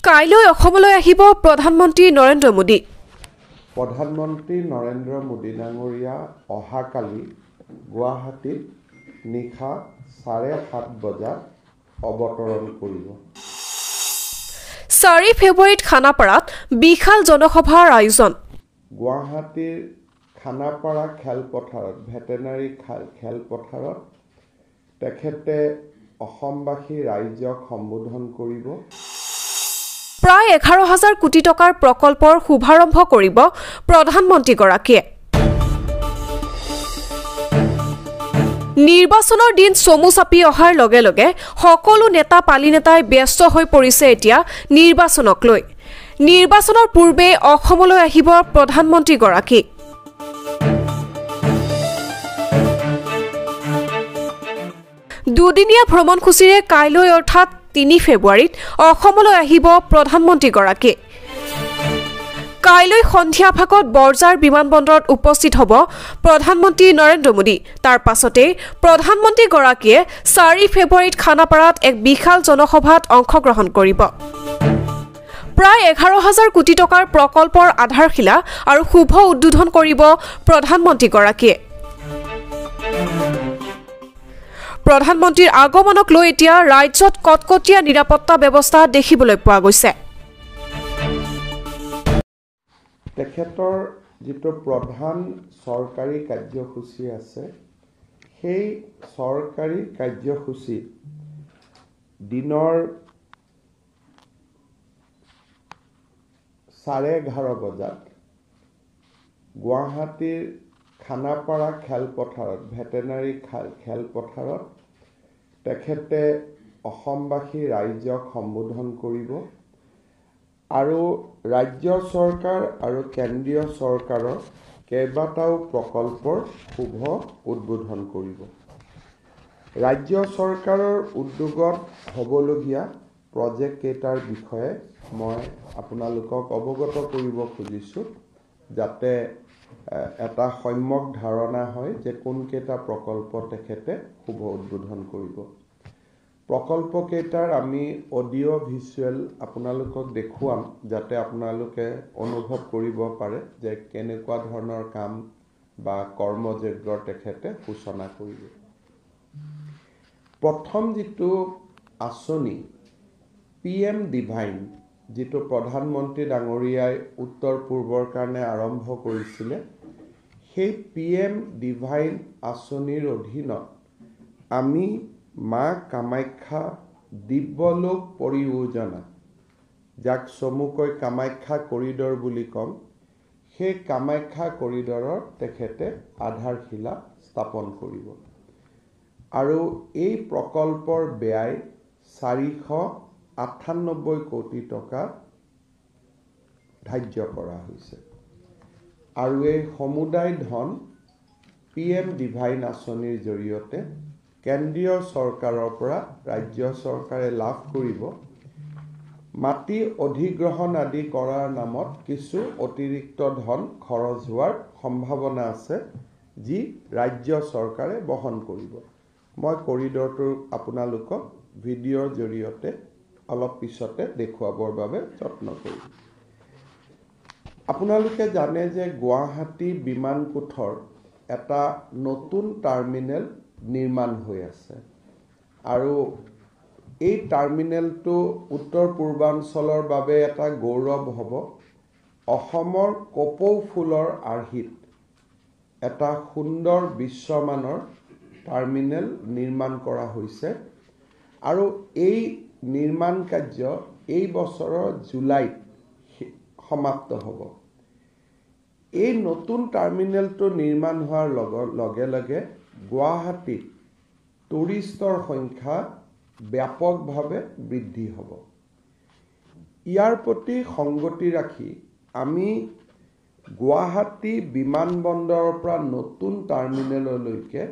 কাইলৈ অসমলৈ আহিব প্ৰধানমন্ত্ৰী নৰেন্দ্ৰ মোদী। প্ৰধানমন্ত্ৰী নৰেন্দ্ৰ মোদী ডাঙৰীয়া অহাকালি গুৱাহাটীত নিশা 7:30 বজাত অৱতৰণ কৰিব। 4 ফেব্ৰুৱাৰীত খানাপাৰাত বিশাল জনসভাৰ আয়োজন। গুৱাহাটীৰ খানাপাৰা খেলপথাৰত ভেটেনাৰী খেলপথাৰত তেখেতে অসমবাসী ৰাইজক সম্বোধন কৰিব। প্ৰায় 11,000 কোটি টকাৰ প্ৰকল্পৰ শুভাৰম্ভ কৰিব প্ৰধানমন্ত্ৰীগৰাকীয়ে। নিৰ্বাচনৰ দিন চমু চাপি অহাৰ লগে লগে সকলো নেতা পালি নেতাই ব্যস্ত হৈ পৰিছে এতিয়া নিৰ্বাচনক লৈ। নিৰ্বাচনৰ পূৰ্বে অসমলৈ আহিব প্ৰধানমন্ত্ৰীগৰাকী। দুদিনীয়া ভ্ৰমণসূচীৰে কাইলৈ অৰ্থাৎ 3 ফেব্ৰুৱাৰীত অসমলৈ আহিব প্ৰধানমন্ত্ৰীগৰাকী। কাইলৈ সন্ধিয়া ভাগত বৰজাৰ বিমানবন্দৰত উপস্থিত হ'ব প্ৰধানমন্ত্ৰী নৰেন্দ্ৰ মোদী। তাৰ পাছতে প্ৰধানমন্ত্ৰীগৰাকীয়ে 4 ফেব্ৰুৱাৰীত খানাপাৰাত এক বিশাল জনসভাত অংশগ্ৰহণ কৰিব। প্ৰায় 11,000 কোটি টকাৰ প্ৰকল্পৰ আধাৰশিলা আৰু শুভ উদ্বোধন কৰিব প্ৰধানমন্ত্ৰীগৰাকীয়ে। প্ৰধানমন্ত্ৰীৰ আগমনক লৈ এতিয়া ৰাজ্যত কটকটীয়া নিৰাপত্তা ব্যৱস্থা দেখিবলৈ পোৱা গৈছে। তেখেতৰ যিটো প্ৰধান চৰকাৰী কাৰ্যসূচী আছে সেই চৰকাৰী কাৰ্যসূচী দিনৰ 11:30 বজাত গুৱাহাটীৰ খানাপাৰা খেলপথাৰত ভেটেনাৰী খেলপথাৰত তেখেতে অসমবাসী ৰাইজক সম্বোধন কৰিব আৰু ৰাজ্য চৰকাৰ আৰু কেন্দ্ৰীয় চৰকাৰৰ কেইবাটাও প্ৰকল্পৰ শুভ উদ্বোধন কৰিব। ৰাজ্য চৰকাৰৰ উদ্যোগত হ'বলগীয়া প্ৰজেক্ট কেইটাৰ বিষয়ে মই আপোনালোকক অৱগত কৰিব খুজিছোঁ যাতে এটা সম্যক ধাৰণা হয় যে কোনকেইটা প্ৰকল্প তেখেতে শুভ উদ্বোধন কৰিব। প্ৰকল্পকেইটাৰ আমি অডিঅ' ভিজুৱেল আপোনালোকক দেখুৱাম যাতে আপোনালোকে অনুভৱ কৰিব পাৰে যে কেনেকুৱা ধৰণৰ কাম বা কৰ্মযজ্ঞৰ তেখেতে সূচনা কৰিব। প্ৰথম যিটো আঁচনি PM ডিভাইন যিটো প্ৰধানমন্ত্ৰী ডাঙৰীয়াই উত্তৰ পূৰ্বৰ কাৰণে আৰম্ভ কৰিছিলে সেই PM ডিভাইন আঁচনিৰ অধীনত আমি মা কামাখ্যা দিব্যলোক পৰিযোজনা যাক চমুকৈ কামাখ্যা কৰিডৰ বুলি কম সেই কামাখ্যা কৰিডৰৰ তেখেতে আধাৰশিলা স্থাপন কৰিব আৰু এই প্ৰকল্পৰ ব্যয় 498 কোটি টকা ধাৰ্য কৰা হৈছে আৰু এই সমুদায় ধন PM ডিভাইন আঁচনিৰ জৰিয়তে কেন্দ্ৰীয় চৰকাৰৰ পৰা ৰাজ্য চৰকাৰে লাভ কৰিব। মাটি অধিগ্ৰহণ আদি কৰাৰ নামত কিছু অতিৰিক্ত ধন খৰচ হোৱাৰ সম্ভাৱনা আছে যি ৰাজ্য চৰকাৰে বহন কৰিব। মই কৰিডৰটো আপোনালোকক ভিডিঅ'ৰ জৰিয়তে অলপ পিছতে দেখুৱাবৰ বাবে যত্ন কৰিম। আপোনালোকে জানে যে গুৱাহাটী বিমানকোঠৰ এটা নতুন টাৰ্মিনেল নিৰ্মাণ হৈ আছে আৰু এই টাৰ্মিনেলটো উত্তৰ পূৰ্বাঞ্চলৰ বাবে এটা গৌৰৱ হ'ব। অসমৰ কপৌ ফুলৰ আৰ্হিত এটা সুন্দৰ বিশ্বমানৰ টাৰ্মিনেল নিৰ্মাণ কৰা হৈছে আৰু এই নিৰ্মাণ কাৰ্য এই বছৰৰ জুলাইত সমাপ্ত হ'ব। এই নতুন টাৰ্মিনেলটো নিৰ্মাণ হোৱাৰ লগে লগে গুৱাহাটীত টুৰিষ্টৰ সংখ্যা ব্যাপকভাৱে বৃদ্ধি হ'ব। ইয়াৰ প্ৰতি সংগতি ৰাখি আমি গুৱাহাটী বিমানবন্দৰৰ পৰা নতুন টাৰ্মিনেললৈকে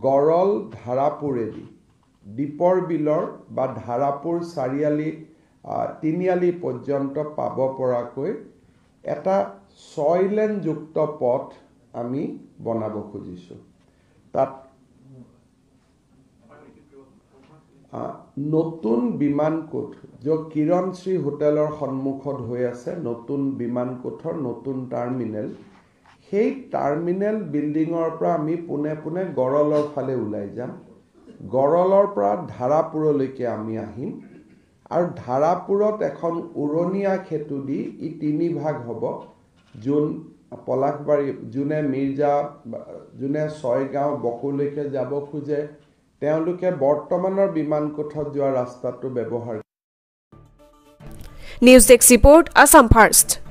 গড়ল ধাৰাপুৰেদি দীপৰ বিলৰ বা ধাৰাপুৰ চাৰিআলি তিনিআলি পৰ্যন্ত পাব পৰাকৈ এটা 6 লেনযুক্ত পথ আমি বনাব খুজিছোঁ। তাত নতুন বিমান কোঠ য'ত কিৰণশ্ৰী হোটেলৰ সন্মুখত হৈ আছে নতুন বিমান কোঠৰ নতুন টাৰ্মিনেল সেই টাৰ্মিনেল বিল্ডিঙৰ পৰা আমি পোনে পোনে গড়লৰ ফালে ওলাই যাম গড়লৰ পৰা ধাৰাপুৰলৈকে আমি আহিম আৰু ধাৰাপুৰত এখন উৰণীয়া খেতু দি ই তিনি ভাগ হ'ব যোন পলাশবাৰী যোনে মিৰ্জা যোনে ছয়গাঁও বকুলৈকে যাব খোজে তেওঁলোকে বৰ্তমানৰ বিমান কোঠত যোৱা ৰাস্তাটো ব্যৱহাৰ news desk report Assam first